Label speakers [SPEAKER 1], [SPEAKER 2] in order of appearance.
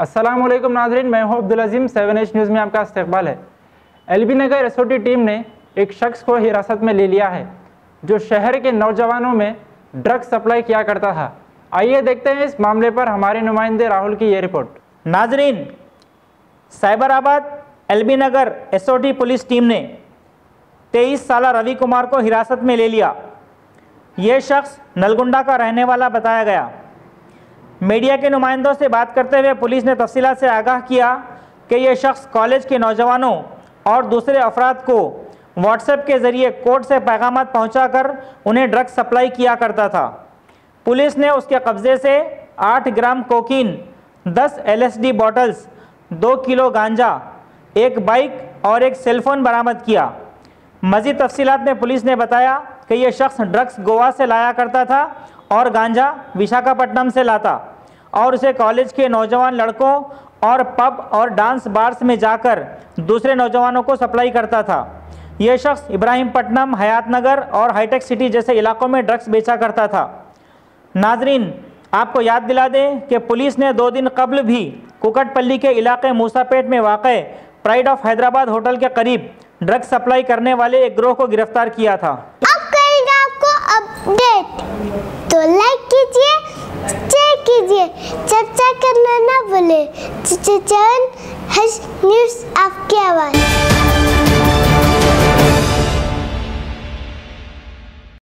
[SPEAKER 1] अस्सलामुअलैकुम नाज़रीन, मैं हूं अब्दुल अजीम। 7H न्यूज़ में आपका इस्तकबाल है। एलबी नगर एसओटी टीम ने एक शख्स को हिरासत में ले लिया है जो शहर के नौजवानों में ड्रग्स सप्लाई किया करता था। आइए देखते हैं इस मामले पर हमारे नुमाइंदे राहुल की ये रिपोर्ट।
[SPEAKER 2] नाजरीन, साइबराबाद एलबी नगर एसओटी पुलिस टीम ने 23 साला रवि कुमार को हिरासत में ले लिया। ये शख्स नलगुंडा का रहने वाला बताया गया। मीडिया के नुमाइंदों से बात करते हुए पुलिस ने तफसीलात से आगाह किया कि यह शख्स कॉलेज के नौजवानों और दूसरे अफराद को व्हाट्सएप के ज़रिए कोड से पैगामात पहुंचाकर उन्हें ड्रग्स सप्लाई किया करता था। पुलिस ने उसके कब्ज़े से 8 ग्राम कोकीन, 10 LSD बॉटल्स, 2 किलो गांजा, एक बाइक और एक सेलफोन बरामद किया। मज़ीद तफसीलात में पुलिस ने बताया कि यह शख्स ड्रग्स गोवा से लाया करता था और गांजा विशाखापट्टनम से लाता और उसे कॉलेज के नौजवान लड़कों और पब और डांस बार्स में जाकर दूसरे नौजवानों को सप्लाई करता था। यह शख्स इब्राहिमपट्टनम, हयातनगर और हाईटेक सिटी जैसे इलाकों में ड्रग्स बेचा करता था। नाजरीन, आपको याद दिला दें कि पुलिस ने 2 दिन कबल भी कुकटपल्ली के इलाके मूसापेट में वाक़े प्राइड ऑफ हैदराबाद होटल के करीब ड्रग्स सप्लाई करने वाले एक गिरोह को गिरफ्तार किया था।
[SPEAKER 3] अब करेंगे आपको अपडेट, तो लाइक कीजिए, शेयर कीजिए, चर्चा करना ना भूले। न्यूज़ आपकी आवाज़।